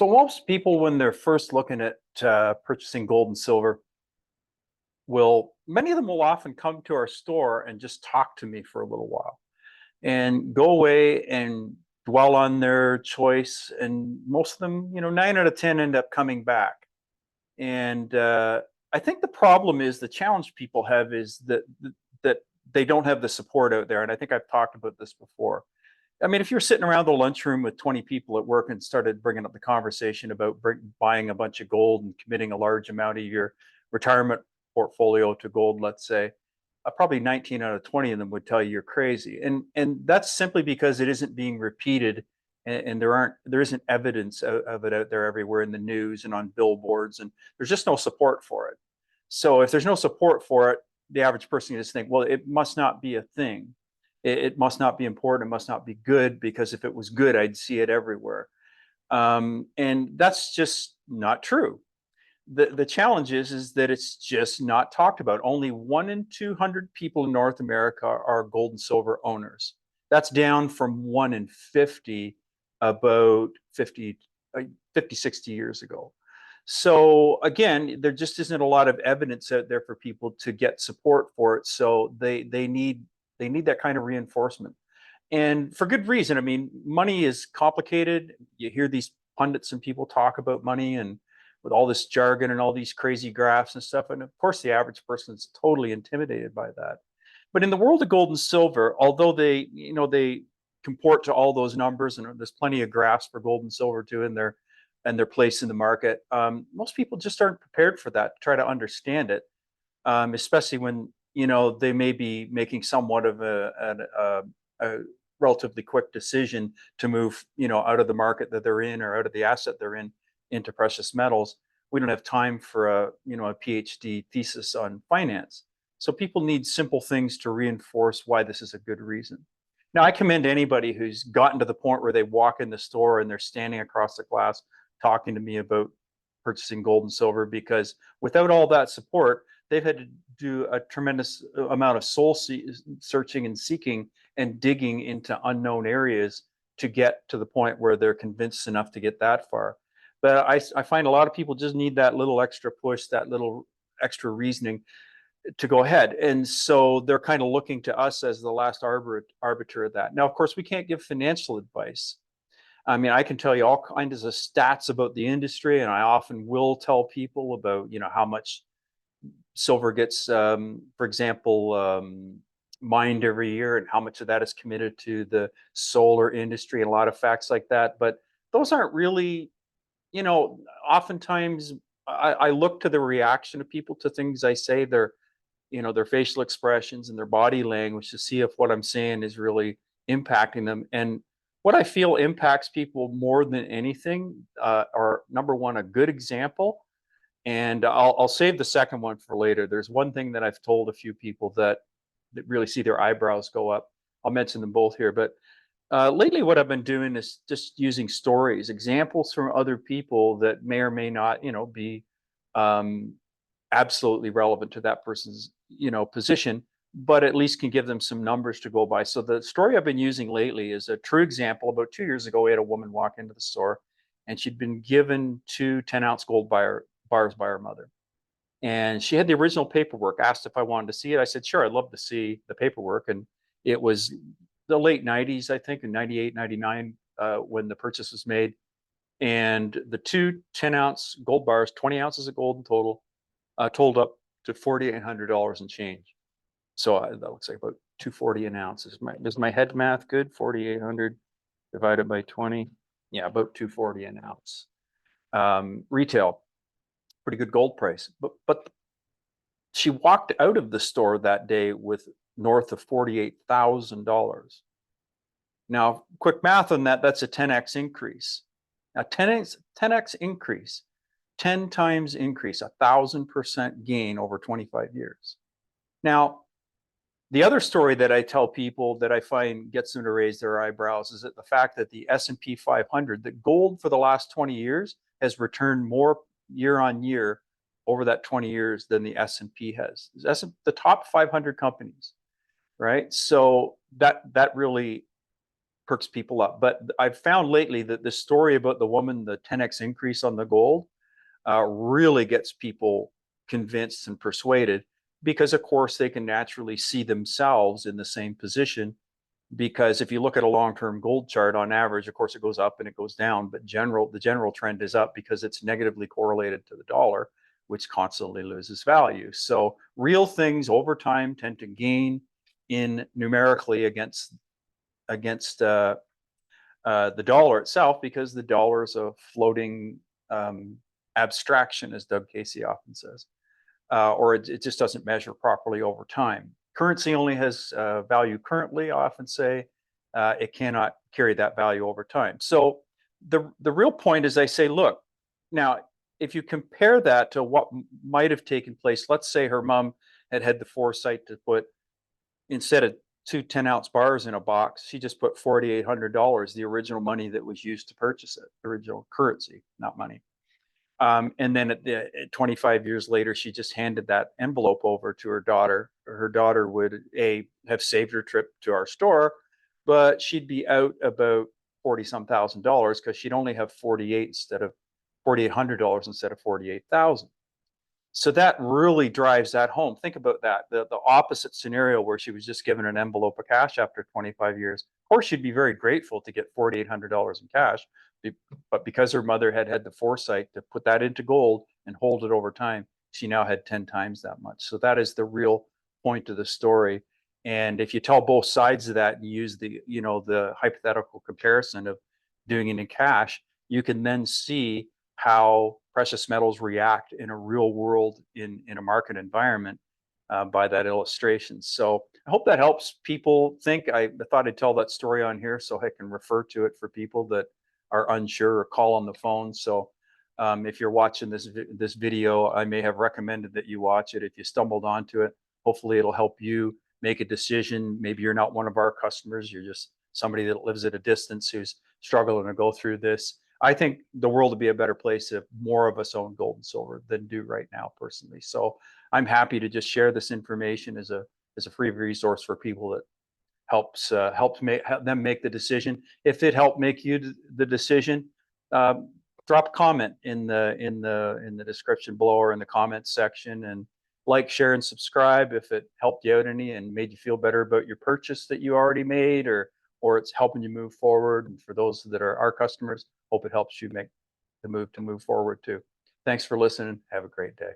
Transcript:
So most people, when they're first looking at purchasing gold and silver, many of them will often come to our store and just talk to me for a little while and go away and dwell on their choice. And most of them, 9 out of 10 end up coming back. And I think the problem is the challenge people have is that they don't have the support out there. And I think I've talked about this before. I mean, if you're sitting around the lunchroom with 20 people at work and started bringing up the conversation about buying a bunch of gold and committing a large amount of your retirement portfolio to gold, let's say, probably 19 out of 20 of them would tell you you're crazy. And that's simply because it isn't being repeated, and there isn't evidence of it out there everywhere in the news and on billboards, and there's just no support for it. So if there's no support for it, the average person just think, well, it must not be a thing. It must not be important. It must not be good, because if it was good, I'd see it everywhere. And that's just not true. The challenge is that it's just not talked about. Only 1 in 200 people in North America are gold and silver owners. That's down from 1 in 50 about 60 years ago. So again, there just isn't a lot of evidence out there for people to get support for it. So they need that kind of reinforcement, and for good reason. I mean, money is complicated. You hear these pundits and people talk about money and with all this jargon and all these crazy graphs and stuff, and of course the average person is totally intimidated by that. But in the world of gold and silver, although they comport to all those numbers, and there's plenty of graphs for gold and silver too in their place in the market, most people just aren't prepared for that, to try to understand it, especially when they may be making somewhat of a relatively quick decision to move out of the market that they're in, or out of the asset they're in, into precious metals. We don't have time for a PhD thesis on finance. So people need simple things to reinforce why this is a good reason. Now, I commend anybody who's gotten to the point where they walk in the store and they're standing across the glass talking to me about purchasing gold and silver, because without all that support, they've had to do a tremendous amount of soul searching and seeking and digging into unknown areas to get to the point where they're convinced enough to get that far. But I find a lot of people just need that little extra push, that little extra reasoning to go ahead. And so they're kind of looking to us as the last arbiter of that. Now, of course, we can't give financial advice. I mean, I can tell you all kinds of stats about the industry, and I often will tell people about, how much silver gets, for example, mined every year, and how much of that is committed to the solar industry, and a lot of facts like that. But those aren't really, oftentimes I look to the reaction of people to things I say, their facial expressions and their body language, to see if what I'm saying is really impacting them. And what I feel impacts people more than anything are, number one, a good example. And I'll save the second one for later. There's one thing that I've told a few people that really see their eyebrows go up. I'll mention them both here. But lately, what I've been doing is just using stories, examples from other people that may or may not, be absolutely relevant to that person's, position, but at least can give them some numbers to go by. So the story I've been using lately is a true example. About 2 years ago, we had a woman walk into the store, and she'd been given two 10-ounce gold bars by her mother. And she had the original paperwork, asked if I wanted to see it. I said, sure, I'd love to see the paperwork. And it was the late 90s, I think, in 98, 99, when the purchase was made. And the two 10-ounce gold bars, 20 ounces of gold in total, totaled up to $4,800 and change. So that looks like about $240 an ounce. Is my head math good? 4,800 divided by 20. Yeah, about $240 an ounce. Retail, pretty good gold price. But she walked out of the store that day with north of $48,000. Now, quick math on that, that's a 10x increase. Now, 10x increase, 10 times increase, 1,000% gain over 25 years. Now, the other story that I tell people that I find gets them to raise their eyebrows is that the fact that the S&P 500, that gold for the last 20 years has returned more year on year over that 20 years than the S&P has. That's the top 500 companies, right? So that really perks people up. But I've found lately that the story about the woman, the 10x increase on the gold, really gets people convinced and persuaded, because of course they can naturally see themselves in the same position. Because if you look at a long-term gold chart, on average, of course, it goes up and it goes down, but the general trend is up because it's negatively correlated to the dollar, which constantly loses value. So real things over time tend to gain in numerically against the dollar itself, because the dollar is a floating abstraction, as Doug Casey often says, or it just doesn't measure properly over time. Currency only has value currently, I often say. It cannot carry that value over time. So the real point is, I say, look, now, if you compare that to what might have taken place, let's say her mom had the foresight to put, instead of two 10-ounce bars in a box, she just put $4,800, the original money that was used to purchase it, original currency, not money. And then at 25 years later, she just handed that envelope over to her daughter. Her daughter would have saved her trip to our store, but she'd be out about 40-some thousand dollars, because she'd only have $4,800 instead of 48,000. So that really drives that home. Think about that. The opposite scenario, where she was just given an envelope of cash after 25 years. Of course, she'd be very grateful to get $4,800 in cash, but because her mother had the foresight to put that into gold and hold it over time, she now had 10 times that much. So that is the real point of the story. And if you tell both sides of that and use the hypothetical comparison of doing it in cash, you can then see how precious metals react in a real world, in a market environment, by that illustration. So I hope that helps people think. I thought I'd tell that story on here so I can refer to it for people that are unsure, or call on the phone. So if you're watching this video, I may have recommended that you watch it. If you stumbled onto it, hopefully it'll help you make a decision. Maybe you're not one of our customers, you're just somebody that lives at a distance who's struggling to go through this. I think the world would be a better place if more of us own gold and silver than do right now, personally. So I'm happy to just share this information as a free resource for people that helps help them make the decision. If it helped make you the decision, drop a comment in the description below, or in the comments section, and like, share, and subscribe if it helped you out any and made you feel better about your purchase that you already made, or it's helping you move forward. And for those that are our customers, hope it helps you make the move to move forward too. Thanks for listening. Have a great day.